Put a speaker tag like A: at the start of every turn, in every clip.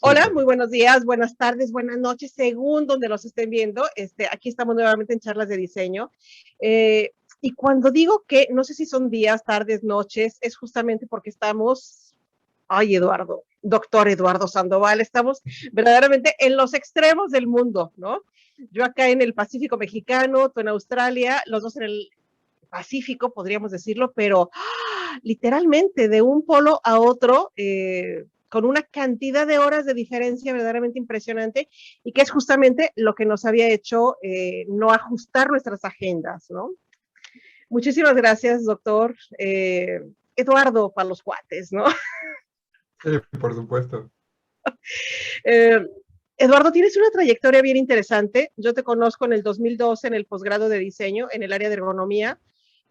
A: Hola,
B: Súper.
A: muy buenos días, buenas tardes, buenas noches, según donde los estén viendo. Aquí estamos nuevamente en charlas de diseño. Y cuando digo que no sé si son días, tardes, noches, es justamente porque estamos, ay, Eduardo, doctor Eduardo Sandoval, estamos verdaderamente en los extremos del mundo, ¿no? Yo acá en el Pacífico mexicano, tú en Australia, los dos en el Pacífico, podríamos decirlo, pero literalmente de un polo a otro, con una cantidad de horas de diferencia verdaderamente impresionante y que es justamente lo que nos había hecho no ajustar nuestras agendas, ¿no? Muchísimas gracias, doctor Eduardo, para los cuates, ¿no?
B: Sí, por supuesto.
A: Eh, Eduardo, tienes una trayectoria bien interesante. Yo te conozco en el 2012 en el posgrado de diseño en el área de ergonomía.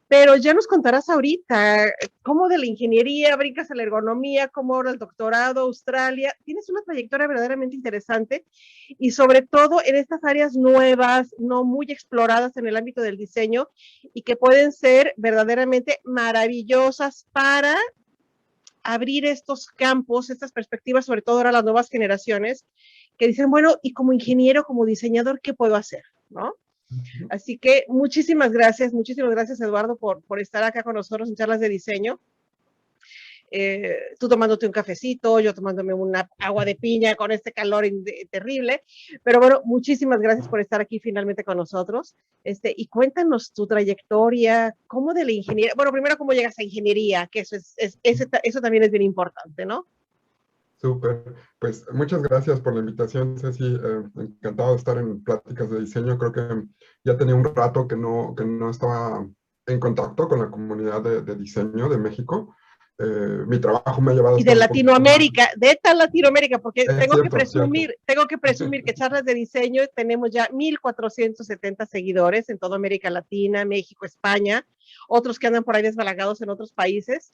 A: Pero ya nos contarás ahorita cómo de la ingeniería brincas a la ergonomía, cómo ahora el doctorado, Australia. Tienes una trayectoria verdaderamente interesante y sobre todo en estas áreas nuevas, no muy exploradas en el ámbito del diseño y que pueden ser verdaderamente maravillosas para abrir estos campos, estas perspectivas, sobre todo ahora las nuevas generaciones que dicen, bueno, y como ingeniero, como diseñador, ¿qué puedo hacer? ¿No?
B: Ujú.
A: Así que muchísimas gracias Eduardo por estar acá con nosotros en charlas de diseño. Tú tomándote un cafecito, yo tomándome una agua de piña con este calor terrible. Pero bueno, muchísimas gracias por estar aquí finalmente con nosotros. Y cuéntanos tu trayectoria, cómo de la ingeniería, bueno, primero cómo llegas a ingeniería, que eso también es bien importante, ¿no?
B: Súper. Pues muchas gracias por la invitación, Ceci. Encantado de estar en pláticas de diseño. Creo que ya tenía un rato que no estaba en contacto con la comunidad de diseño de México. Mi trabajo me ha llevado a
A: Y de
B: estar un poquito más.
A: Latinoamérica, de esta Latinoamérica, porque
B: Es cierto, cierto.
A: tengo que presumir que charlas de diseño tenemos ya 1,470 seguidores en toda América Latina, México, España, otros que andan por ahí desbalagados en otros países.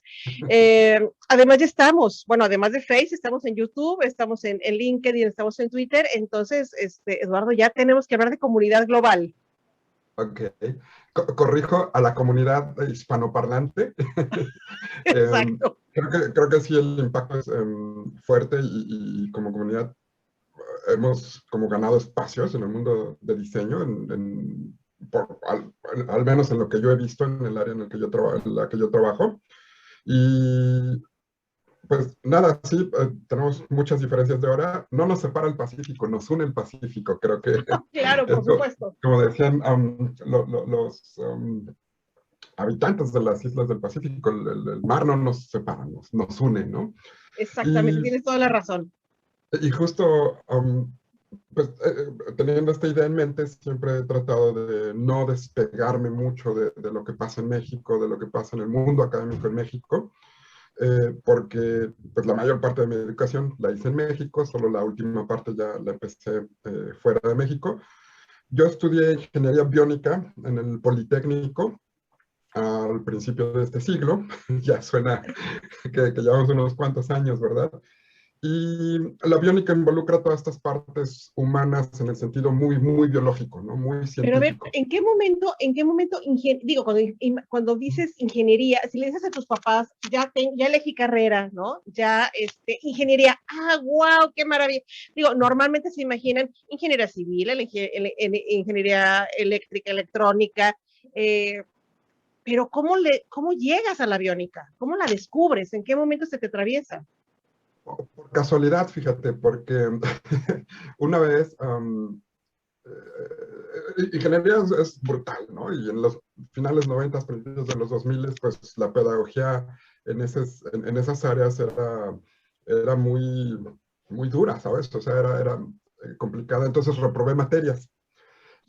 A: Además ya estamos, bueno, además de Facebook, estamos en YouTube, estamos en LinkedIn, estamos en Twitter, entonces, Eduardo, ya tenemos que hablar de comunidad global.
B: Ok. Corrijo a la comunidad hispanoparlante.
A: Exacto.
B: Creo que sí el impacto es fuerte y como comunidad hemos como ganado espacios en el mundo de diseño, al menos en lo que yo he visto en el área en, el que yo en la que yo trabajo. Y pues nada, sí, tenemos muchas diferencias de hora. No nos separa el Pacífico, nos une el Pacífico. Creo que
A: Claro, por
B: esto,
A: supuesto.
B: como decían los habitantes de las islas del Pacífico, el mar no nos separa, nos une, ¿no?
A: Exactamente,
B: Y,
A: tienes toda la razón.
B: y justo pues teniendo esta idea en mente, siempre he tratado de no despegarme mucho de lo que pasa en México, de lo que pasa en el mundo académico en México, porque pues la mayor parte de mi educación la hice en México, solo la última parte ya la empecé fuera de México. Yo estudié ingeniería biónica en el Politécnico al principio de este siglo, ya suena que llevamos unos cuantos años, ¿verdad? Y la biónica involucra todas estas partes humanas en el sentido muy, muy biológico, ¿no? Muy
A: Pero a ver,
B: científico.
A: en qué momento, digo, cuando dices ingeniería, si le dices a tus papás, ya elegí carrera, ¿no? Ya, ingeniería, wow, qué maravilla. Digo, normalmente se imaginan ingeniería civil, ingeniería eléctrica, electrónica, eh, pero ¿cómo llegas a la biónica? ¿Cómo la descubres? ¿En qué momento se te atraviesa?
B: Por casualidad, fíjate, porque una vez ingeniería es brutal, ¿no? Y en los finales 90, principios de los 2000, pues la pedagogía en esas áreas era muy, muy dura, ¿sabes? O sea, era complicada. Entonces reprobé materias.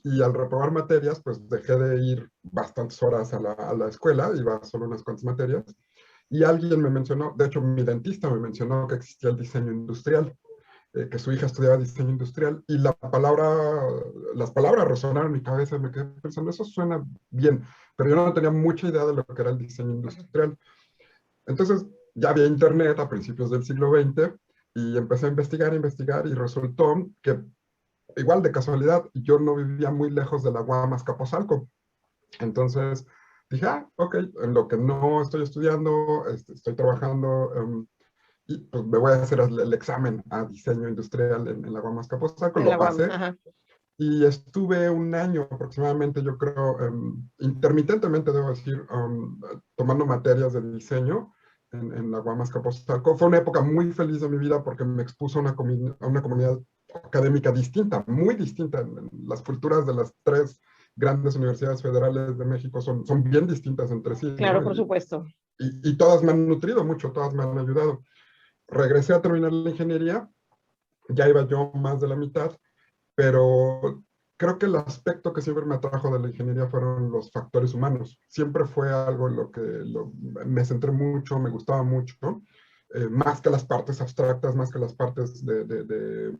B: Y al reprobar materias, pues dejé de ir bastantes horas a la escuela, iba solo unas cuantas materias. Y alguien me mencionó, de hecho mi dentista me mencionó que existía el diseño industrial, que su hija estudiaba diseño industrial y las palabras resonaron en mi cabeza y me quedé pensando, eso suena bien, pero yo no tenía mucha idea de lo que era el diseño industrial. Entonces ya había internet a principios del siglo XX y empecé a investigar y resultó que igual de casualidad yo no vivía muy lejos de la Guamas Capozalco. Entonces dije, ok, en lo que no estoy estudiando, estoy trabajando y pues me voy a hacer el examen a diseño industrial en la UAM Azcapotzalco,
A: En la
B: lo
A: UAM,
B: pasé.
A: ajá.
B: Y estuve un año aproximadamente, yo creo, intermitentemente, debo decir, tomando materias de diseño en la UAM Azcapotzalco. Fue una época muy feliz de mi vida porque me expuso a una comunidad académica distinta, muy distinta. Las culturas de las tres grandes universidades federales de México son bien distintas entre sí,
A: Claro,
B: ¿no?
A: por supuesto.
B: Y todas me han nutrido mucho, todas me han ayudado. Regresé a terminar la ingeniería, ya iba yo más de la mitad, pero creo que el aspecto que siempre me atrajo de la ingeniería fueron los factores humanos. Siempre fue algo en lo que me centré mucho, me gustaba mucho, más que las partes abstractas, más que las partes eh,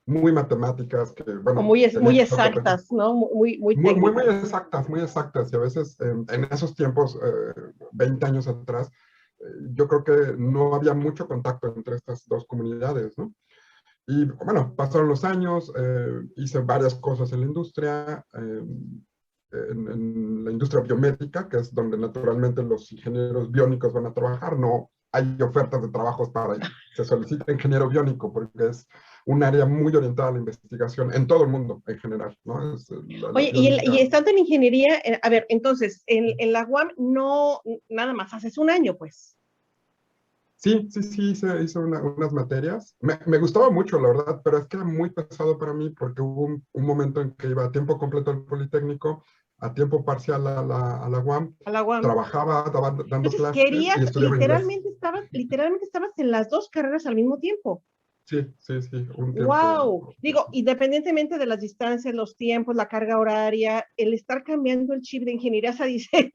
B: muy matemáticas, que,
A: O
B: bueno,
A: muy,
B: tenía
A: muy
B: que ser de
A: exactas, ¿no? Muy
B: muy
A: técnicas.
B: exactas, muy exactas. Y a veces en esos tiempos, 20 años atrás, yo creo que no había mucho contacto entre estas dos comunidades, ¿no? Y bueno, pasaron los años, hice varias cosas en la industria, en la industria biomédica, que es donde naturalmente los ingenieros biónicos van a trabajar. No hay ofertas de trabajos para, se solicita ingeniero biónico, porque es un área muy orientada a la investigación en todo el mundo en general, ¿no? Es la
A: Oye, y
B: bioética.
A: estando en ingeniería, a ver, entonces, en la UAM no, nada más, haces un año, pues.
B: Sí, hice unas materias. Me gustaba mucho, la verdad, pero es que era muy pesado para mí porque hubo un momento en que iba a tiempo completo al Politécnico, a tiempo parcial a la UAM,
A: A la UAM.
B: trabajaba, dando
A: Entonces,
B: clases
A: querías,
B: y estudiaba inglés.
A: literalmente estabas en las dos carreras al mismo tiempo.
B: Sí, un
A: Wow.
B: tiempo.
A: Digo, independientemente de las distancias, los tiempos, la carga horaria, el estar cambiando el chip de ingeniería a diseño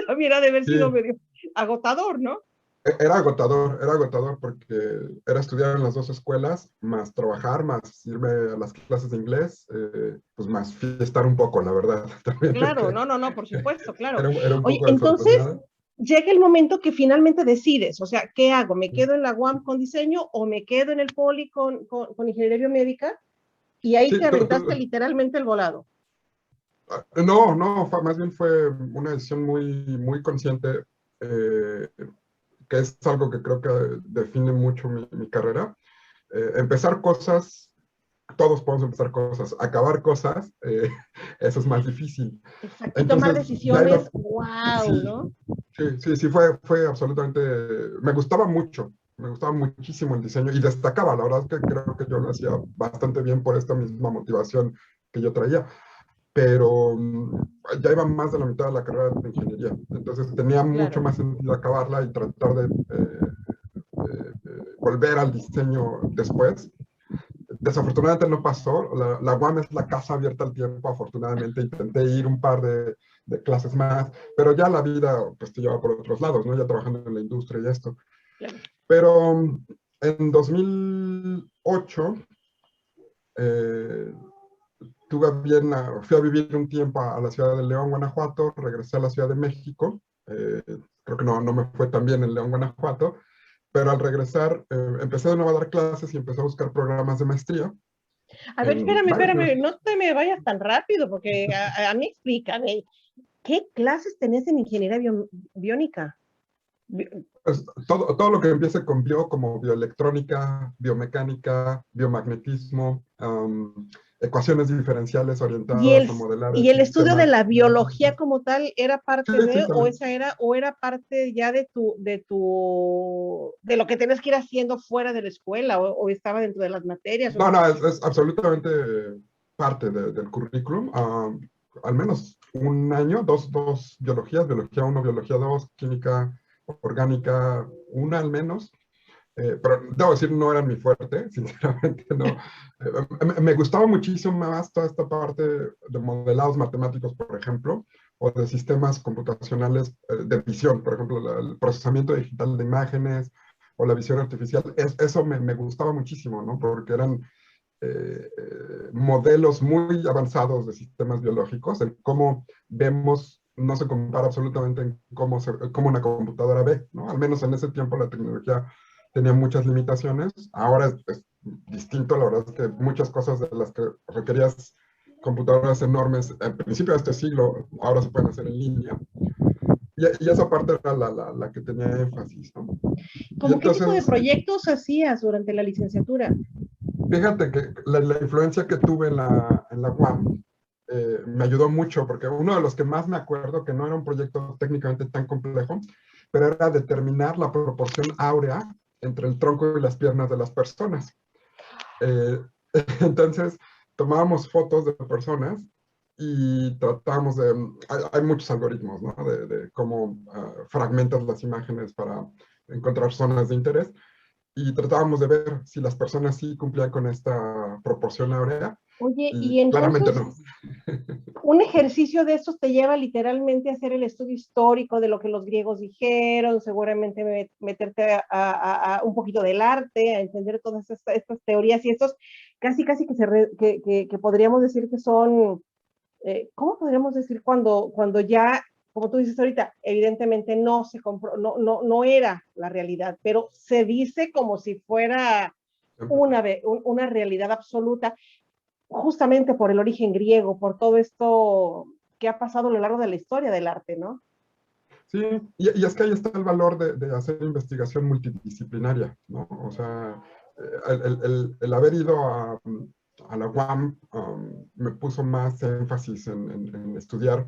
A: también ha de haber sido
B: Sí,
A: medio agotador, ¿no?
B: era agotador porque era estudiar en las dos escuelas, más trabajar, más irme a las clases de inglés, pues más fiestar un poco, la verdad, también,
A: Claro,
B: porque
A: no, por supuesto, claro.
B: era un
A: Oye,
B: poco
A: entonces
B: desordenada.
A: llega el momento que finalmente decides, o sea, ¿qué hago? ¿Me quedo en la UAM con diseño o me quedo en el Poli con ingeniería biomédica? Y ahí
B: Sí,
A: te aventaste literalmente el volado.
B: no, más bien fue una decisión muy consciente, eh, que es algo que creo que define mucho mi carrera. Empezar cosas, todos podemos empezar cosas, acabar cosas, eso es más difícil.
A: Exacto. Y tomar
B: Entonces, ya
A: decisiones,
B: iba,
A: wow,
B: sí,
A: ¿no?
B: sí, fue absolutamente, me gustaba muchísimo el diseño y destacaba, la verdad es que creo que yo lo hacía bastante bien por esta misma motivación que yo traía, pero ya iba más de la mitad de la carrera de ingeniería, entonces tenía mucho
A: Claro.
B: más sentido acabarla y tratar de volver al diseño después. Desafortunadamente no pasó, la UAM es la casa abierta al tiempo, afortunadamente intenté ir un par de clases más, pero ya la vida pues te lleva por otros lados, ¿no? Ya trabajando en la industria y esto.
A: Claro.
B: Pero en 2008 eh, fui a vivir un tiempo a la ciudad de León, Guanajuato, regresé a la Ciudad de México, creo que no me fue tan bien en León, Guanajuato, pero al regresar empecé de nuevo a dar clases y empecé a buscar programas de maestría
A: A ver,
B: en varias
A: espérame,
B: universidades.
A: no te me vayas tan rápido, porque a mí explícame, ¿qué clases tenés en ingeniería biónica?
B: Pues, todo lo que empiece con bio, como bioelectrónica, biomecánica, biomagnetismo, ecuaciones diferenciales
A: ¿Y
B: orientadas
A: el,
B: a modelar
A: y el estudio de
B: sistemas
A: la
B: biológicos.
A: biología como tal era
B: Sí,
A: parte de,
B: sí, también.
A: o era parte ya de lo que tenías que ir haciendo fuera de la escuela, o estaba dentro de las materias?
B: No, es absolutamente parte del currículum. Al menos un año, dos biologías, biología 1, biología 2, química orgánica, una al menos. Pero debo decir, no era mi fuerte, sinceramente no. Me gustaba muchísimo más toda esta parte de modelados matemáticos, por ejemplo, o de sistemas computacionales de visión, por ejemplo, el procesamiento digital de imágenes o la visión artificial. Eso me gustaba muchísimo, ¿no? Porque eran modelos muy avanzados de sistemas biológicos, en cómo vemos, no se compara absolutamente en cómo una computadora ve, ¿no? Al menos en ese tiempo la tecnología tenía muchas limitaciones, ahora es distinto, la verdad es que muchas cosas de las que requerías computadoras enormes al principio de este siglo, ahora se pueden hacer en línea. y esa parte era la que tenía énfasis, ¿no? Y
A: ¿Cómo qué tipo de
B: entonces,
A: proyectos hacías durante la licenciatura?
B: fíjate que la influencia que tuve en la UAM me ayudó mucho, porque uno de los que más me acuerdo, que no era un proyecto técnicamente tan complejo, pero era determinar la proporción áurea entre el tronco y las piernas de las personas. Eh, entonces, tomábamos fotos de personas y tratábamos de, hay muchos algoritmos, ¿no? De cómo fragmentas las imágenes para encontrar zonas de interés y tratábamos de ver si las personas sí cumplían con esta proporción áurea
A: Oye, y
B: y claramente
A: entonces
B: no.
A: un ejercicio de estos te lleva literalmente a hacer el estudio histórico de lo que los griegos dijeron, seguramente meterte a un poquito del arte, a entender todas estas teorías y estos casi que, que podríamos decir que son, ¿cómo podríamos decir cuando ya, como tú dices ahorita, evidentemente no se compró, no era la realidad, pero se dice como si fuera una realidad absoluta, justamente por el origen griego, por todo esto que ha pasado a lo largo de la historia del arte, ¿no?
B: Sí, y es que ahí está el valor de hacer investigación multidisciplinaria, ¿no? O sea, el haber ido a la UAM me puso más énfasis en estudiar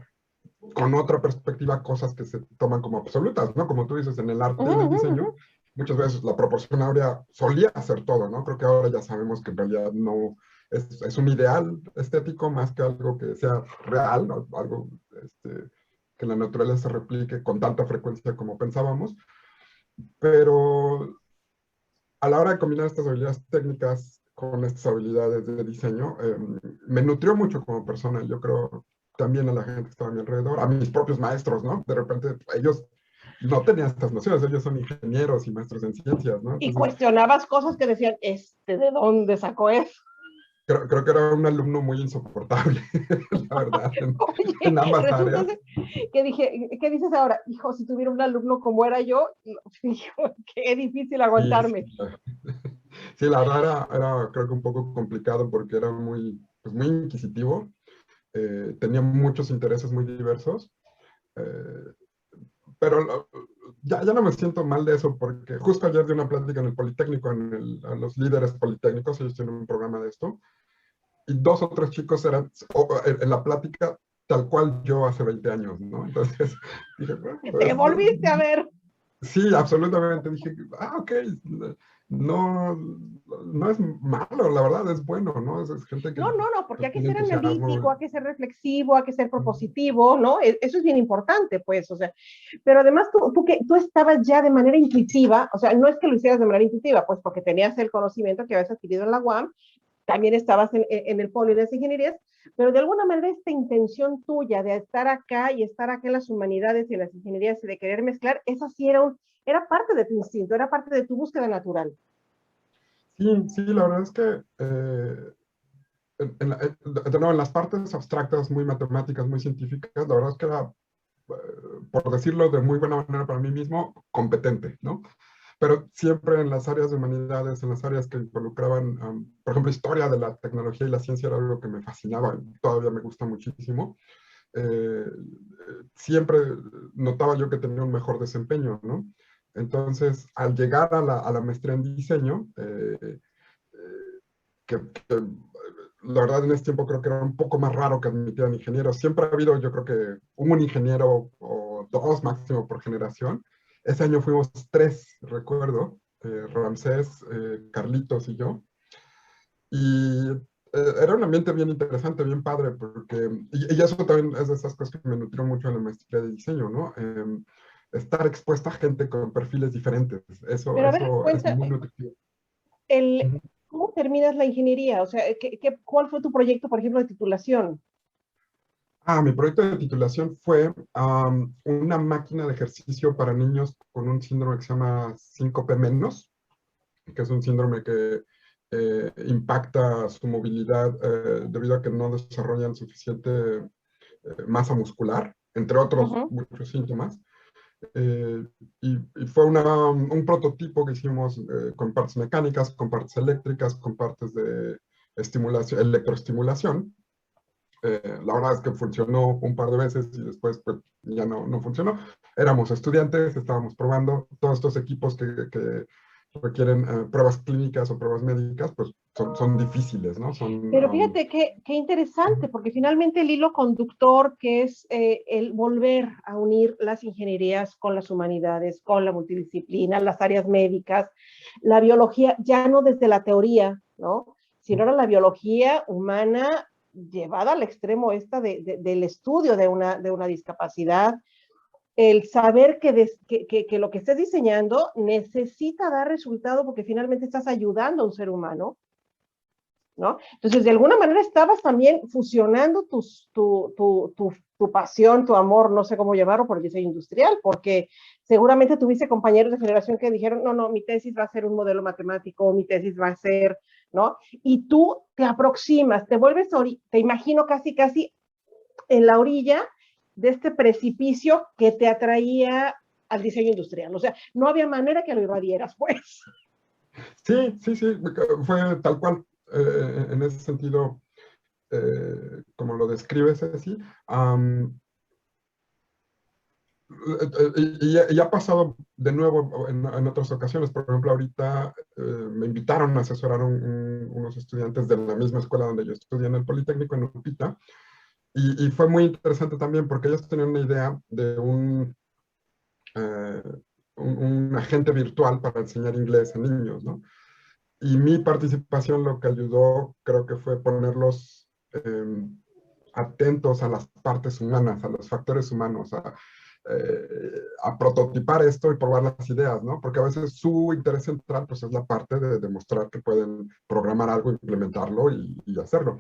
B: con otra perspectiva cosas que se toman como absolutas, ¿no? Como tú dices, en el arte y en el diseño, muchas veces la proporción áurea solía hacer todo, ¿no? Creo que ahora ya sabemos que en realidad no es un ideal estético más que algo que sea real, ¿no? Algo que la naturaleza se replique con tanta frecuencia como pensábamos, pero a la hora de combinar estas habilidades técnicas con estas habilidades de diseño, me nutrió mucho como persona. Yo creo también a la gente que estaba a mi alrededor, a mis propios maestros, ¿no? De repente ellos no tenían estas nociones, ellos son ingenieros y maestros en ciencias, ¿no?
A: Y
B: Entonces,
A: cuestionabas cosas que decían, ¿de dónde sacó eso?
B: creo que era un alumno muy insoportable, la verdad,
A: Oye,
B: en ambas
A: resulta
B: áreas.
A: que dije, ¿qué dices ahora? Hijo, si tuviera un alumno como era yo, hijo, qué difícil
B: Sí,
A: aguantarme.
B: sí, sí, la verdad era, creo que un poco complicado porque era muy, pues muy inquisitivo, tenía muchos intereses muy diversos, eh, pero ya no me siento mal de eso porque justo ayer di una plática en el Politécnico, a los líderes politécnicos, ellos tienen un programa de esto, y dos o tres chicos eran en la plática tal cual yo hace 20 años, ¿no? Entonces dije, bueno,
A: Te volviste a ver.
B: sí, absolutamente. Dije, ok, no, no es malo, la verdad es bueno, ¿no? Es gente que
A: No, porque
B: pues,
A: hay que
B: tiene
A: ser
B: entusiasmo.
A: analítico, hay que ser reflexivo, hay que ser propositivo, ¿no? Eso es bien importante, pues, o sea, pero además tú estabas ya de manera intuitiva, o sea, no es que lo hicieras de manera intuitiva, pues porque tenías el conocimiento que habías adquirido en la UAM, también estabas en el poli de las ingenierías, pero de alguna manera esta intención tuya de estar acá y estar acá en las humanidades y en las ingenierías y de querer mezclar, esa sí era parte de tu instinto, era parte de tu búsqueda natural.
B: Sí, sí, la verdad es que de nuevo, en las partes abstractas, muy matemáticas, muy científicas, la verdad es que era, por decirlo de muy buena manera para mí mismo, competente, ¿no? Pero siempre en las áreas de humanidades, en las áreas que involucraban, por ejemplo, historia de la tecnología y la ciencia era algo que me fascinaba, y todavía me gusta muchísimo. Siempre notaba yo que tenía un mejor desempeño, ¿no? Entonces, al llegar a la maestría en diseño, que la verdad en este tiempo creo que era un poco más raro que admitieran ingenieros. Siempre ha habido, yo creo que un ingeniero o dos máximo por generación. Ese año fuimos tres, recuerdo, Ramsés, Carlitos y yo. Y era un ambiente bien interesante, bien padre, porque, y eso también es de esas cosas que me nutrió mucho en la maestría de diseño, ¿no? Estar expuesta a gente con perfiles diferentes,
A: Pero a ver,
B: eso es
A: cuenta,
B: muy nutritivo.
A: el,
B: Ujú.
A: ¿cómo terminas la ingeniería? O sea, ¿cuál fue tu proyecto, por ejemplo, de titulación?
B: Mi proyecto de titulación fue una máquina de ejercicio para niños con un síndrome que se llama 5P menos, que es un síndrome que impacta su movilidad debido a que no desarrollan suficiente masa muscular, entre
A: Uh
B: otros
A: -huh.
B: muchos síntomas. Y fue un prototipo que hicimos con partes mecánicas, con partes eléctricas, con partes de estimulación, electroestimulación. La verdad es que funcionó un par de veces y después pues, ya no funcionó. Éramos estudiantes, estábamos probando todos estos equipos que requieren pruebas clínicas o pruebas médicas, pues son difíciles, ¿no?
A: Pero fíjate qué interesante, porque finalmente el hilo conductor que es el volver a unir las ingenierías con las humanidades, con la multidisciplina, las áreas médicas, la biología, ya no desde la teoría, ¿no? Sino ahora la biología humana llevada al extremo del estudio de una discapacidad, el saber que lo que estés diseñando necesita dar resultado porque finalmente estás ayudando a un ser humano, ¿no? Entonces, de alguna manera estabas también fusionando tu pasión, tu amor, no sé cómo llamarlo, por el diseño industrial, porque seguramente tuviste compañeros de generación que dijeron, no, mi tesis va a ser un modelo matemático, mi tesis va a ser, ¿no? Y tú te aproximas, te vuelves, te imagino casi en la orilla de este precipicio que te atraía al diseño industrial. O sea, no había manera que lo evadieras, pues.
B: Sí, fue tal cual. En ese sentido, como lo describes así, y ha pasado de nuevo en otras ocasiones. Por ejemplo, ahorita me invitaron a asesorar unos estudiantes de la misma escuela donde yo estudié en el Politécnico en Upita, y fue muy interesante también porque ellos tenían una idea de eh, un agente virtual para enseñar inglés a niños, ¿no? Y mi participación lo que ayudó creo que fue ponerlos atentos a las partes humanas, a los factores humanos, a prototipar esto y probar las ideas, ¿no? Porque a veces su interés central pues es la parte de demostrar que pueden programar algo, implementarlo y hacerlo.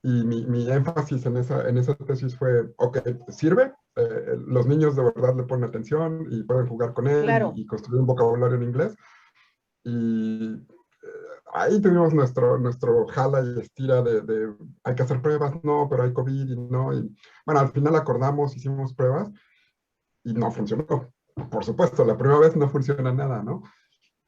B: Y mi énfasis en esa tesis fue, ok, sirve, los niños de verdad le ponen atención y pueden jugar con él
A: Claro.
B: y construir un vocabulario en inglés. Y ahí tuvimos nuestro jala y estira de hay que hacer pruebas, no, pero hay COVID y no. Y, bueno, al final acordamos, hicimos pruebas y no funcionó. Por supuesto, la primera vez no funciona nada, ¿no?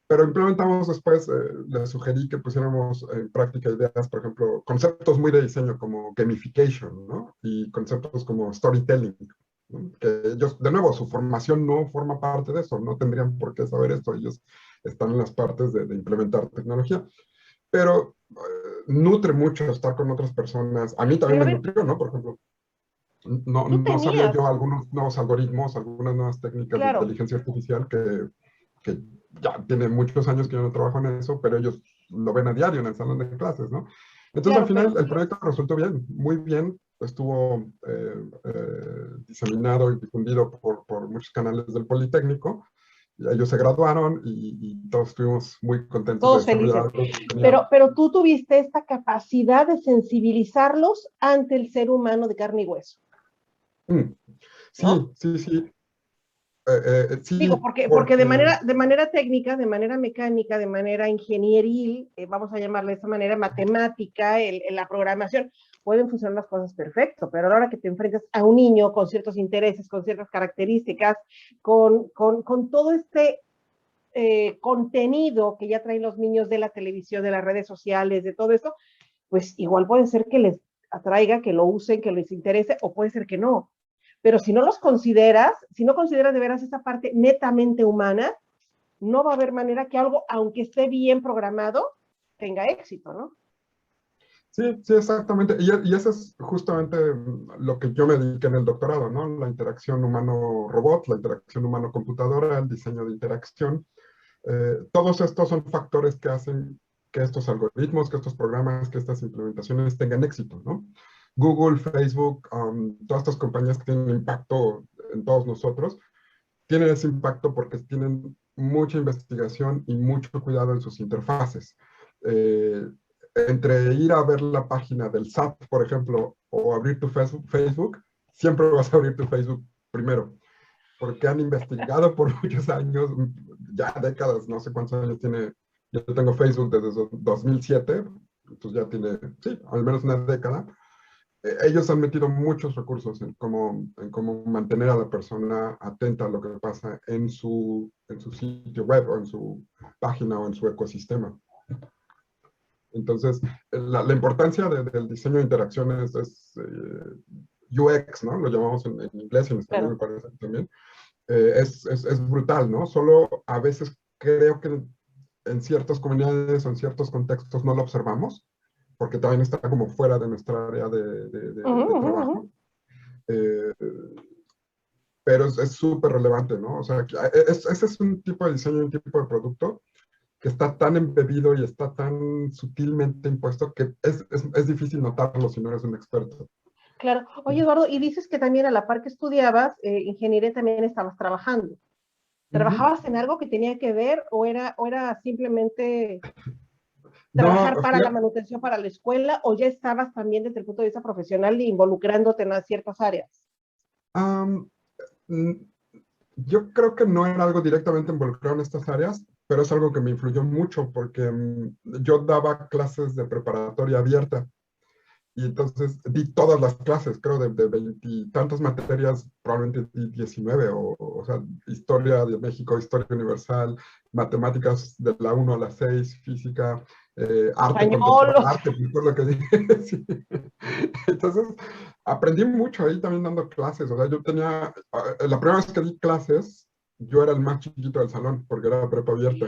B: Pero implementamos después, les sugerí que pusiéramos en práctica ideas, por ejemplo, conceptos muy de diseño como gamification, ¿no? Y conceptos como storytelling, ¿no? Que ellos, de nuevo, su formación no forma parte de eso, no tendrían por qué saber esto, ellos están en las partes de implementar tecnología, pero nutre mucho estar con otras personas. A mí también
A: Pero a
B: me
A: ver,
B: nutrió, ¿no? Por ejemplo,
A: tú
B: no sabía
A: tenías,
B: yo algunos nuevos algoritmos, algunas nuevas técnicas de
A: claro,
B: inteligencia artificial que ya tiene muchos años que yo no trabajo en eso, pero ellos lo ven a diario en el salón de clases, ¿no? Entonces al
A: claro,
B: final
A: pero
B: el proyecto resultó bien, muy bien, estuvo diseminado y difundido por muchos canales del Politécnico, y ellos se graduaron y todos estuvimos muy contentos de
A: todos
B: desarrollar
A: felices.
B: algo que tenía.
A: Pero tú tuviste esta capacidad de sensibilizarlos ante el ser humano de carne y hueso,
B: Mm,
A: ¿no?
B: sí,
A: Digo,
B: sí,
A: porque
B: porque
A: de manera técnica, de manera mecánica, de manera ingenieril, vamos a llamarle de esa manera, matemática, la programación, pueden funcionar las cosas perfecto, pero a la hora que te enfrentas a un niño con ciertos intereses, con ciertas características, con todo este contenido que ya traen los niños de la televisión, de las redes sociales, de todo esto, pues igual puede ser que les atraiga, que lo usen, que les interese, o puede ser que no. Pero si no los consideras, si no consideras de veras esa parte netamente humana, no va a haber manera que algo, aunque esté bien programado, tenga éxito, ¿no?
B: sí, exactamente. Y eso es justamente lo que yo me dediqué en el doctorado, ¿no? La interacción humano-robot, la interacción humano-computadora, el diseño de interacción. Todos estos son factores que hacen que estos algoritmos, que estos programas, que estas implementaciones tengan éxito, ¿no? Google, Facebook, todas estas compañías que tienen impacto en todos nosotros, tienen ese impacto porque tienen mucha investigación y mucho cuidado en sus interfaces. Eh, Entre ir a ver la página del SAT, por ejemplo, o abrir tu Facebook, siempre vas a abrir tu Facebook primero, porque han investigado por muchos años, ya décadas, no sé cuántos años tiene, yo tengo Facebook desde 2007, entonces ya tiene, sí, al menos una década. Ellos han metido muchos recursos en cómo mantener a la persona atenta a lo que pasa en su sitio web o en su página o en su ecosistema. Entonces, la importancia del diseño de interacciones es UX, ¿no? Lo llamamos en inglés y en español,
A: Claro.
B: me parece también. Es brutal, ¿no? Solo a veces creo que en ciertas comunidades o en ciertos contextos no lo observamos, porque también está como fuera de nuestra área de trabajo. Eh, pero es súper relevante, ¿no? O sea, ese es un tipo de diseño, un tipo de producto que está tan embebido y está tan sutilmente impuesto que es difícil notarlo si no eres un experto.
A: Claro. Oye, Eduardo, y dices que también a la par que estudiabas, ingeniería también estabas trabajando.
B: Ujú.
A: ¿Trabajabas en algo que tenía que ver o era simplemente
B: No,
A: trabajar para la manutención para la escuela o ya estabas también desde el punto de vista profesional involucrándote en ciertas áreas?
B: um, yo creo que no era algo directamente involucrado en estas áreas, pero es algo que me influyó mucho porque yo daba clases de preparatoria abierta y entonces di todas las clases, creo de veintitantas materias, probablemente di 19, o sea, historia de México, historia universal, matemáticas de la 1 a la 6, física, arte
A: Español.
B: contemporáneo, arte, fue lo que dije. Sí. Entonces, aprendí mucho ahí también dando clases. O sea, yo tenía, la primera vez que di clases, yo era el más chiquito del salón, porque era prepa abierta.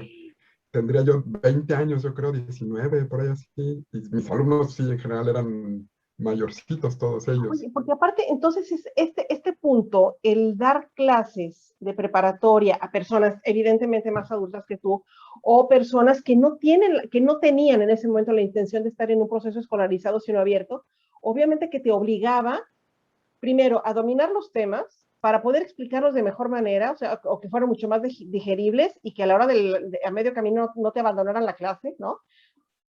B: Tendría yo 20 años, yo creo, 19, por ahí así. Y mis alumnos, sí, en general eran mayorcitos todos ellos.
A: Oye, porque aparte, entonces, este punto, el dar clases de preparatoria a personas evidentemente más adultas que tú, o personas que no tenían en ese momento la intención de estar en un proceso escolarizado, sino abierto, obviamente que te obligaba, primero, a dominar los temas para poder explicarlos de mejor manera, o sea, o que fueran mucho más digeribles y que a la hora a medio camino no te abandonaran la clase, ¿no?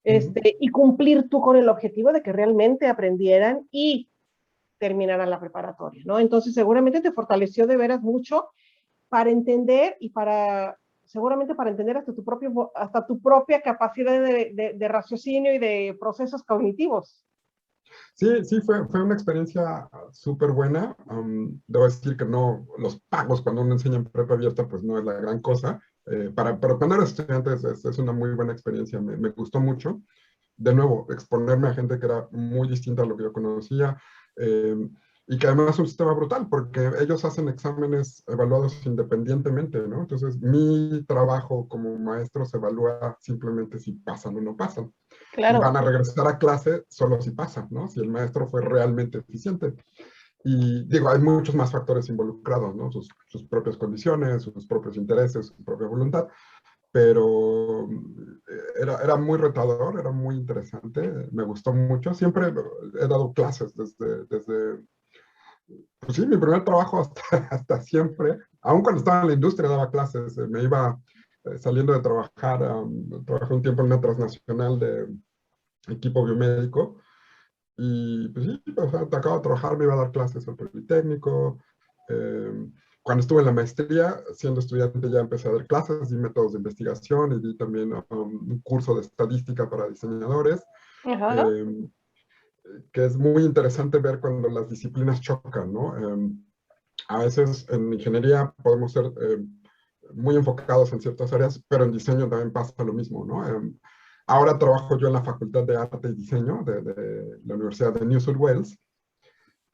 B: Ujú.
A: Y cumplir tú con el objetivo de que realmente aprendieran y terminaran la preparatoria, ¿no? Entonces seguramente te fortaleció de veras mucho para entender y seguramente para entender hasta tu propia capacidad de raciocinio y de procesos cognitivos.
B: Sí, sí, fue una experiencia súper buena. Debo decir que no, los pagos cuando uno enseña en prepa abierta, pues no es la gran cosa. Pero cuando eres estudiante es una muy buena experiencia, me gustó mucho. De nuevo, exponerme a gente que era muy distinta a lo que yo conocía, eh, y que además es un sistema brutal, porque ellos hacen exámenes evaluados independientemente, ¿no? Entonces, mi trabajo como maestro se evalúa simplemente si pasan o no pasan. Y van
A: Claro.
B: a regresar a clase solo si pasan, ¿no? Si el maestro fue realmente eficiente. Y digo, hay muchos más factores involucrados, ¿no? Sus propias condiciones, sus propios intereses, su propia voluntad, pero era muy retador, era muy interesante, me gustó mucho. Siempre he dado clases desde pues sí, mi primer trabajo hasta, hasta siempre. Aún cuando estaba en la industria daba clases, me iba saliendo de trabajar, trabajé un tiempo en una transnacional de equipo biomédico y pues sí, o sea, te acabo de trabajar, me iba a dar clases al Politécnico. eh, Cuando estuve en la maestría, siendo estudiante, ya empecé a dar clases, di métodos de investigación y di también un curso de estadística para diseñadores,
A: Ajá.
B: eh, que es muy interesante ver cuando las disciplinas chocan, ¿no? A veces en ingeniería podemos ser muy enfocados en ciertas áreas, pero en diseño también pasa lo mismo, ¿no? Ahora trabajo yo en la Facultad de Arte y Diseño de la Universidad de New South Wales,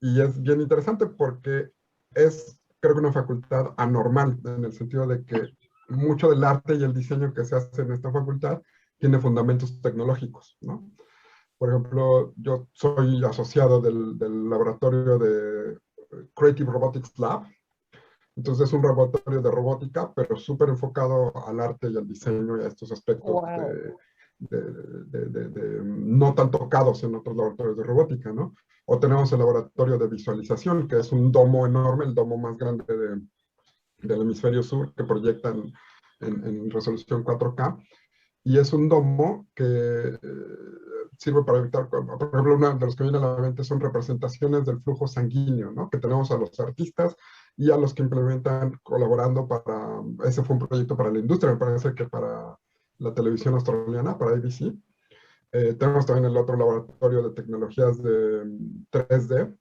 B: y es bien interesante porque es, creo que una facultad anormal, en el sentido de que mucho del arte y el diseño que se hace en esta facultad tiene fundamentos tecnológicos, ¿no? Por ejemplo, yo soy asociado del laboratorio de Creative Robotics Lab. Entonces es un laboratorio de robótica, pero súper enfocado al arte y al diseño y a estos aspectos
A: Wow.
B: no tan tocados en otros laboratorios de robótica, ¿no? O tenemos el laboratorio de visualización, que es un domo enorme, el domo más grande del hemisferio sur, que proyecta en resolución 4K. Y es un domo que sirve para evitar, por ejemplo, uno de los que viene a la mente son representaciones del flujo sanguíneo, ¿no? Que tenemos a los artistas y a los que implementan colaborando para, ese fue un proyecto para la industria, me parece que para la televisión australiana, para ABC. Tenemos también el otro laboratorio de tecnologías de 3D.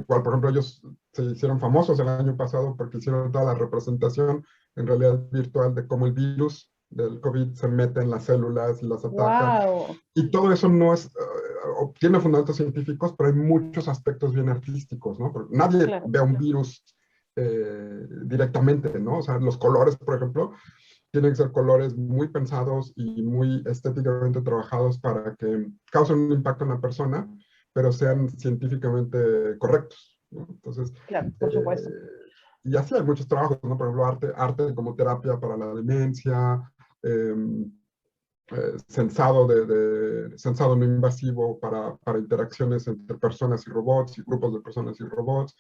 B: Igual, por ejemplo, ellos se hicieron famosos el año pasado porque hicieron toda la representación en realidad virtual de cómo el virus del COVID se mete en las células y las ataca.
A: Wow.
B: Y todo eso no es, tiene fundamentos científicos, pero hay muchos aspectos bien artísticos, ¿no? Porque nadie
A: Claro.
B: ve a un virus directamente, ¿no? O sea, los colores, por ejemplo, tienen que ser colores muy pensados y muy estéticamente trabajados para que causen un impacto en la persona, pero sean científicamente correctos, ¿no? Entonces,
A: Claro, por supuesto.
B: y así hay muchos trabajos, ¿no? Por ejemplo, arte como terapia para la demencia, eh, sensado no invasivo para interacciones entre personas y robots y grupos de personas y robots,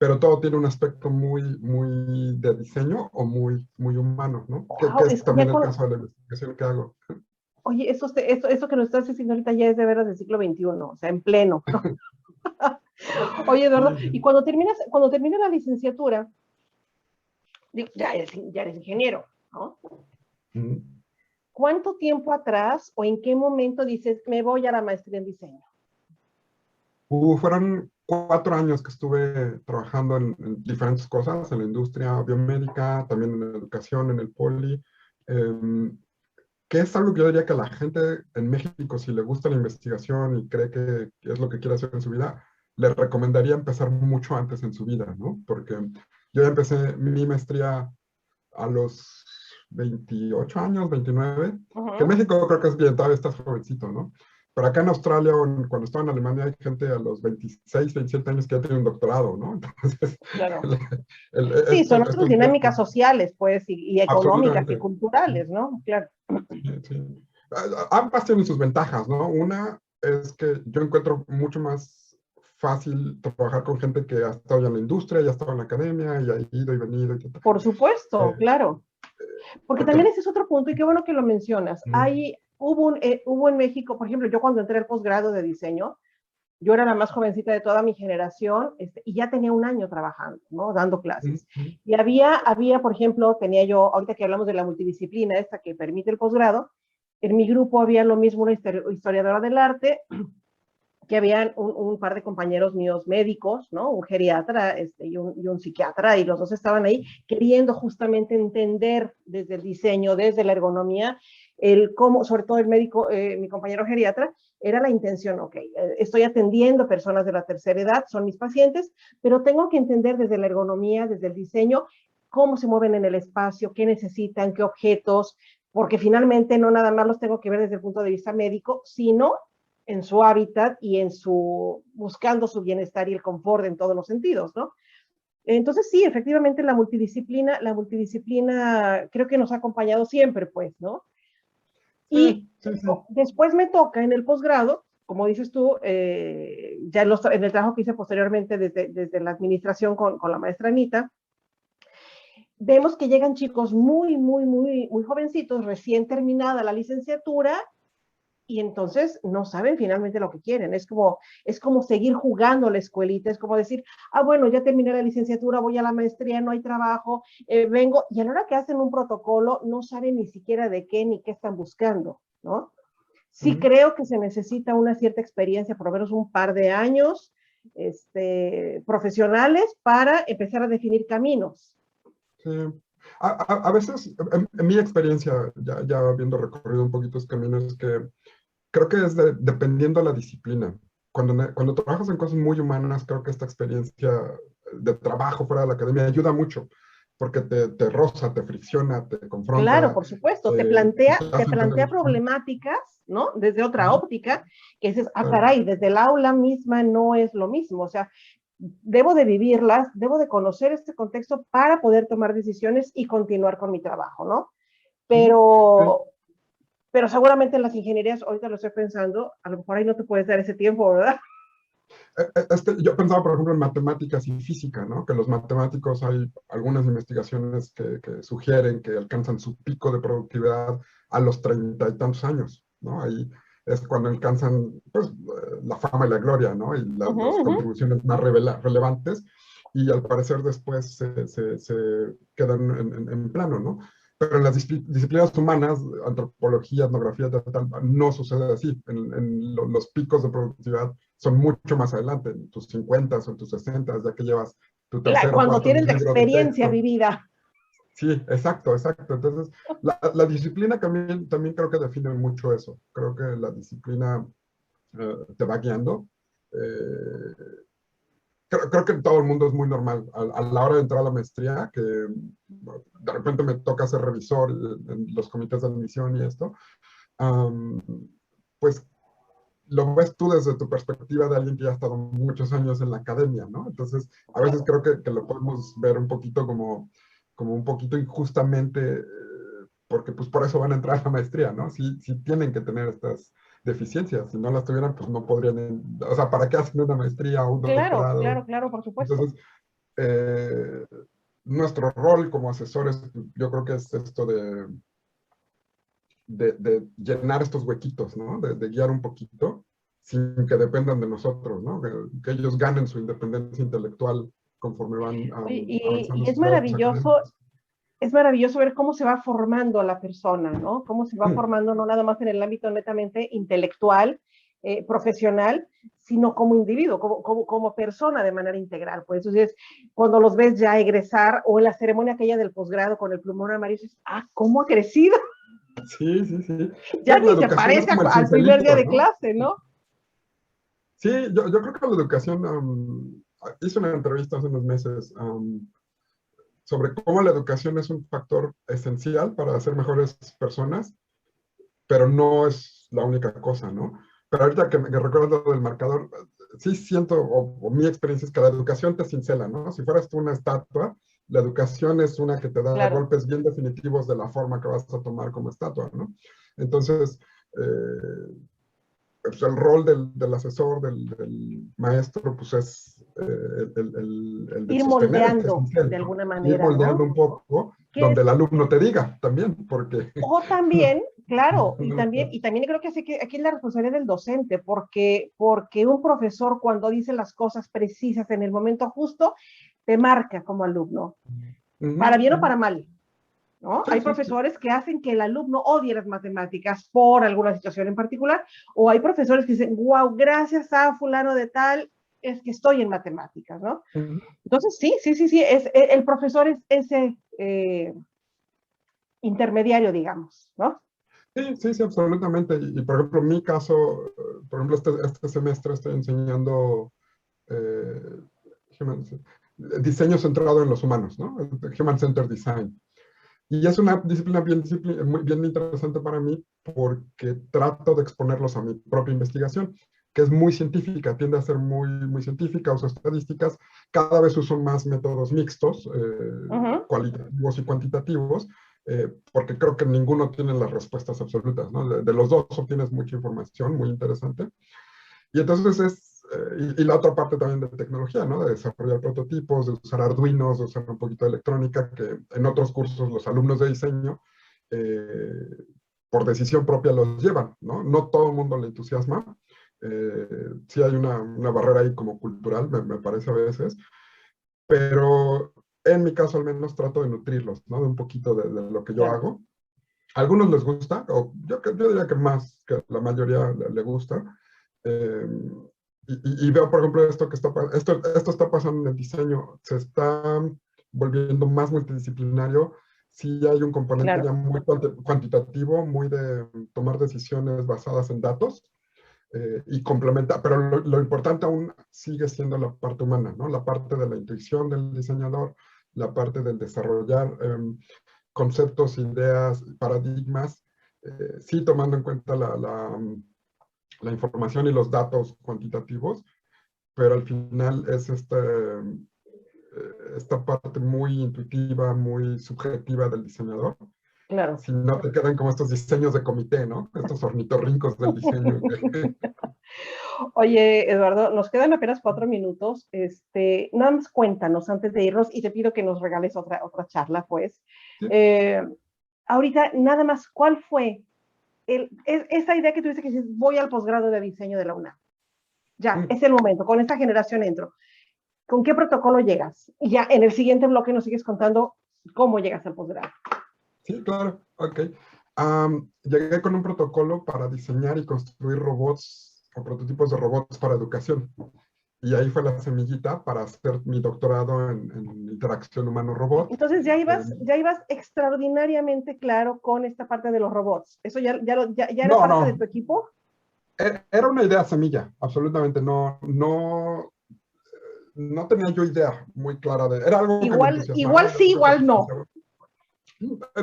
B: pero todo tiene un aspecto muy de diseño o muy humano, ¿no? Que
A: Wow,
B: es también el caso de la investigación que hago.
A: oye, esto que nos estás diciendo ahorita ya es de veras del siglo XXI, o sea, en pleno. Oye, Eduardo, y cuando terminas la licenciatura, digo, ya eres ingeniero, ¿no? ¿Cuánto tiempo atrás o en qué momento dices, me voy a la maestría en diseño?
B: Fueron 4 años que estuve trabajando en diferentes cosas, en la industria biomédica, también en la educación, en el poli, que es algo que yo diría que a la gente en México, si le gusta la investigación y cree que es lo que quiere hacer en su vida, le recomendaría empezar mucho antes en su vida, ¿no? Porque yo ya empecé mi maestría a los 28 años, 29, que en México creo que es bien, todavía estás jovencito, ¿no? Pero acá en Australia, cuando estaba en Alemania, hay gente a los 26, 27 años que ya tiene un doctorado, ¿no? Entonces,
A: claro. Sí, son otras dinámicas sociales, pues, y económicas y culturales, ¿no? Claro.
B: Sí, sí. Ambas tienen sus ventajas, ¿no? Una es que yo encuentro mucho más fácil trabajar con gente que ha estado ya en la industria, ya ha estado en la academia, y ha ido y venido.
A: Por supuesto, claro. Porque también ese es otro punto, y qué bueno que lo mencionas. Hubo en México, por ejemplo, yo cuando entré al posgrado de diseño, yo era la más jovencita de toda mi generación, y ya tenía un año trabajando, ¿no? Dando clases. Y había, por ejemplo, tenía yo, ahorita que hablamos de la multidisciplina, esta que permite el posgrado, en mi grupo había lo mismo una historiadora del arte, que habían un par de compañeros míos médicos, ¿no? Un geriatra y un psiquiatra, y los dos estaban ahí queriendo justamente entender desde el diseño, desde la ergonomía, el cómo, sobre todo el médico, mi compañero geriatra, era la intención, ok, estoy atendiendo personas de la tercera edad, son mis pacientes, pero tengo que entender desde la ergonomía, desde el diseño, cómo se mueven en el espacio, qué necesitan, qué objetos, porque finalmente no nada más los tengo que ver desde el punto de vista médico, sino en su hábitat y buscando su bienestar y el confort en todos los sentidos, ¿no? Entonces sí, efectivamente la multidisciplina creo que nos ha acompañado siempre, pues, ¿no? Y después me toca en el posgrado, como dices tú, ya en el trabajo que hice posteriormente desde la administración con la maestra Anita, vemos que llegan chicos muy jovencitos, recién terminada la licenciatura, y entonces no saben finalmente lo que quieren. Es como seguir jugando la escuelita, es como decir, bueno, ya terminé la licenciatura, voy a la maestría, no hay trabajo, vengo, y a la hora que hacen un protocolo, no saben ni siquiera de qué ni qué están buscando, ¿no? Sí creo que se necesita una cierta experiencia, por lo menos un par de años profesionales para empezar a definir caminos.
B: Sí. A veces, en mi experiencia, ya habiendo recorrido un poquito esos caminos, que creo que es dependiendo de la disciplina. Cuando trabajas en cosas muy humanas, creo que esta experiencia de trabajo fuera de la academia ayuda mucho, porque te roza, te fricciona, te confronta.
A: Claro, por supuesto, te plantea problemáticas, ¿no? Desde otra óptica, que dices, caray, desde el aula misma no es lo mismo, o sea, debo de vivirlas, debo de conocer este contexto para poder tomar decisiones y continuar con mi trabajo, ¿no? Pero seguramente en las ingenierías, ahorita lo estoy pensando, a lo mejor ahí no te puedes dar ese tiempo, ¿verdad?
B: Yo pensaba, por ejemplo, en matemáticas y física, ¿no? Que los matemáticos, hay algunas investigaciones que sugieren que alcanzan su pico de productividad a los 30 y tantos años, ¿no? Ahí es cuando alcanzan, pues, la fama y la gloria, ¿no? Y las contribuciones más relevantes, y al parecer después se quedan en plano, ¿no? Pero en las disciplinas humanas, antropología, etnografía, no sucede así. Los picos de productividad son mucho más adelante, en tus 50 o en tus 60, ya que llevas tu tercero,
A: cuando tienes la
B: libro
A: experiencia
B: de texto.
A: vivida.
B: Sí, exacto, exacto. Entonces, la disciplina también creo que define mucho eso. Creo que la disciplina te va guiando. Eh, creo que todo el mundo es muy normal. A la hora de entrar a la maestría, que de repente me toca ser revisor en los comités de admisión y esto, um, pues lo ves tú desde tu perspectiva de alguien que ya ha estado muchos años en la academia, ¿no? Entonces, a veces
A: Claro.
B: creo que lo podemos ver un poquito como un poquito injustamente, porque pues por eso van a entrar a la maestría, ¿no? Sí, sí tienen que tener estas deficiencias. Si no las tuvieran, pues no podrían, o sea, ¿para qué hacen una maestría o un
A: Claro,
B: doctorado?
A: claro, claro, por supuesto.
B: Entonces, eh, nuestro rol como asesores, yo creo que es esto de llenar estos huequitos, ¿no? De guiar un poquito sin que dependan de nosotros, ¿no? Que ellos ganen su independencia intelectual conforme van
A: Oye,
B: avanzando
A: y
B: sus grados académicos.
A: es maravilloso ver cómo se va formando a la persona, ¿no? Cómo se va
B: Mm,
A: formando no nada más en el ámbito netamente intelectual, profesional, sino como individuo, como persona de manera integral. Pues entonces, cuando los ves ya egresar o en la ceremonia aquella del posgrado con el plumón amarillo, dices, ah, ¿cómo ha crecido?
B: sí, sí, sí. Sí,
A: Ya
B: la
A: ni se
B: educación es
A: parece
B: como el
A: al primer día
B: cincelito,
A: de
B: ¿no?
A: clase, ¿no?
B: Sí, yo creo que la educación, hice una entrevista hace unos meses sobre cómo la educación es un factor esencial para ser mejores personas, pero no es la única cosa, ¿no? Pero ahorita que recuerdo lo del marcador, sí siento, o mi experiencia es que la educación te cincela, ¿no? Si fueras tú una estatua, la educación es una que te da
A: Claro.
B: golpes bien definitivos de la forma que vas a tomar como estatua, ¿no? Entonces, pues el rol del asesor, del maestro, pues es el de
A: Ir
B: sostener este
A: moldeando
B: cincel,
A: de
B: ¿no?
A: alguna
B: Ir
A: manera,
B: moldeando
A: ¿no?
B: un poco,
A: Que
B: donde
A: es
B: el alumno te diga también, porque
A: O también, claro,
B: no,
A: y también creo que, que aquí es la responsabilidad del docente, porque un profesor cuando dice las cosas precisas en el momento justo, te marca como alumno,
B: ujú,
A: para bien o
B: ujú.
A: para mal, ¿no?
B: Sí,
A: Hay
B: sí, sí.
A: profesores que hacen que el alumno odie las matemáticas por alguna situación en particular, o hay profesores que dicen, wow, gracias a fulano de tal, es que estoy en matemáticas, ¿no?
B: Ujú.
A: Entonces, sí, el profesor es ese intermediario, digamos, ¿no?
B: Sí, sí, sí, absolutamente. Por ejemplo, en mi caso, por ejemplo, este semestre estoy enseñando eh, human- diseño centrado en los humanos, ¿no? Human Centered Design. Y es una disciplina muy bien interesante para mí porque trato de exponerlos a mi propia investigación, que es muy científica, tiende a ser muy científica, uso estadísticas, cada vez uso más métodos mixtos,
A: Uh -huh.
B: cualitativos y cuantitativos, porque creo que ninguno tiene las respuestas absolutas, ¿no? De los dos obtienes mucha información muy interesante. Y entonces y la otra parte también de tecnología, ¿no? De desarrollar prototipos, de usar Arduinos, de usar un poquito de electrónica, que en otros cursos los alumnos de diseño, eh, por decisión propia los llevan, ¿no? No todo el mundo le entusiasma. Sí hay una barrera ahí como cultural, me parece a veces, pero en mi caso al menos trato de nutrirlos, ¿no? De un poquito de lo que yo
A: Claro.
B: hago. A algunos les gusta, o yo diría que más que la mayoría le gusta. Eh, y veo, por ejemplo, esto está pasando en el diseño, se está volviendo más multidisciplinario. Sí hay un componente ya
A: Claro.
B: muy cuantitativo, muy de tomar decisiones basadas en datos y complementa, pero lo importante aún sigue siendo la parte humana, ¿no? La parte de la intuición del diseñador, la parte del desarrollar conceptos, ideas, paradigmas, sí tomando en cuenta la información y los datos cuantitativos, pero al final es esta parte muy intuitiva, muy subjetiva del diseñador.
A: Claro.
B: Si no te quedan como estos diseños de comité, ¿no? Estos ornitorrincos del diseño.
A: Oye, Eduardo, nos quedan apenas 4 minutos. Nada más cuéntanos antes de irnos y te pido que nos regales otra charla, pues.
B: Sí.
A: Eh, ahorita, nada más, ¿cuál fue esa idea que tuviste que dices, voy al posgrado de diseño de la UNAM? Ya,
B: Mm,
A: es el momento, con esta generación entro. ¿Con qué protocolo llegas? Y ya en el siguiente bloque nos sigues contando cómo llegas al posgrado.
B: sí, claro, ok. Llegué con un protocolo para diseñar y construir robots o prototipos de robots para educación. y ahí fue la semillita para hacer mi doctorado en interacción humano-robot.
A: Entonces ya ibas extraordinariamente claro con esta parte de los robots. ¿Eso ya era
B: No,
A: parte de
B: no,
A: tu equipo?
B: era una idea semilla, absolutamente, no tenía yo idea muy clara de, era algo que me
A: Igual
B: entusiasmaba.
A: sí, igual no.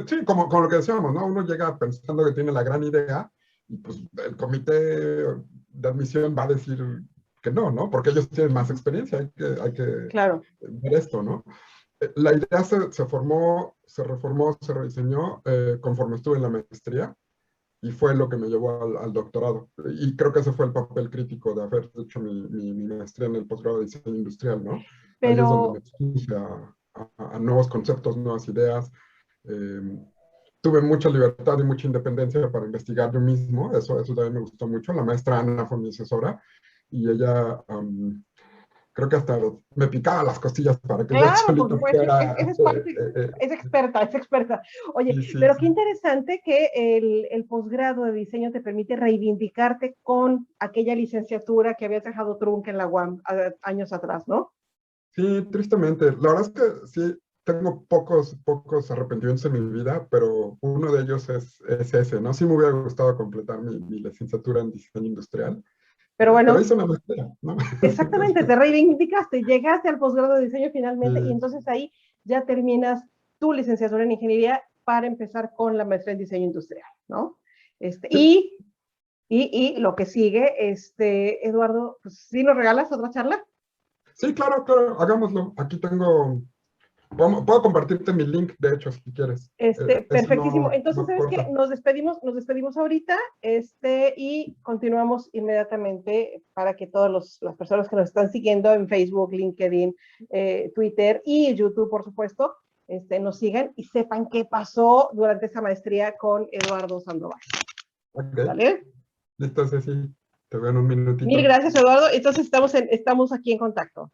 B: Sí, como lo que decíamos, ¿no? Uno llega pensando que tiene la gran idea y pues el comité de admisión va a decir que no, ¿no? Porque ellos tienen más experiencia, hay que
A: Claro.
B: ver esto, ¿no? La idea se formó, se reformó, se rediseñó conforme estuve en la maestría y fue lo que me llevó al doctorado. Y creo que ese fue el papel crítico de haber hecho mi maestría en el posgrado de diseño industrial, ¿no? Ahí es donde me
A: Pero
B: expuse a nuevos conceptos, nuevas ideas. Eh, Tuve mucha libertad y mucha independencia para investigar yo mismo, eso también me gustó mucho. La maestra Ana fue mi asesora y ella creo que hasta me picaba las costillas para que yo
A: claro, por
B: solito
A: supuesto,
B: fuera.
A: esa es parte, es experta, es experta. Oye,
B: Sí, sí,
A: pero qué
B: sí.
A: interesante que el posgrado de diseño te permite reivindicarte con aquella licenciatura que habías dejado trunca en la UAM años atrás, ¿no?
B: Sí, tristemente. La verdad es que sí, tengo pocos arrepentimientos en mi vida, pero uno de ellos es ese, ¿no? Sí me hubiera gustado completar mi licenciatura en diseño industrial,
A: Pero
B: pero
A: bueno,
B: hice una maestría, ¿no?
A: exactamente, te reivindicaste, llegaste al posgrado de diseño finalmente y
B: Sí,
A: entonces ahí ya terminas tu licenciatura en ingeniería para empezar con la maestría en diseño industrial, ¿no?
B: sí,
A: Y lo que sigue, Eduardo, pues ¿sí nos regalas otra charla?
B: sí, claro, hagámoslo. Aquí tengo, puedo compartirte mi link, de hecho, si quieres. Ese
A: Perfectísimo. Entonces,
B: no
A: ¿sabes qué?
B: corta.
A: Nos despedimos ahorita, y continuamos inmediatamente para que todas las personas que nos están siguiendo en Facebook, LinkedIn, Twitter y YouTube, por supuesto, nos sigan y sepan qué pasó durante esa maestría con Eduardo Sandoval.
B: Ok,
A: ¿Vale?
B: listo, Ceci. Te veo en un
A: Mil
B: minutito.
A: gracias, Eduardo. Entonces estamos aquí en contacto.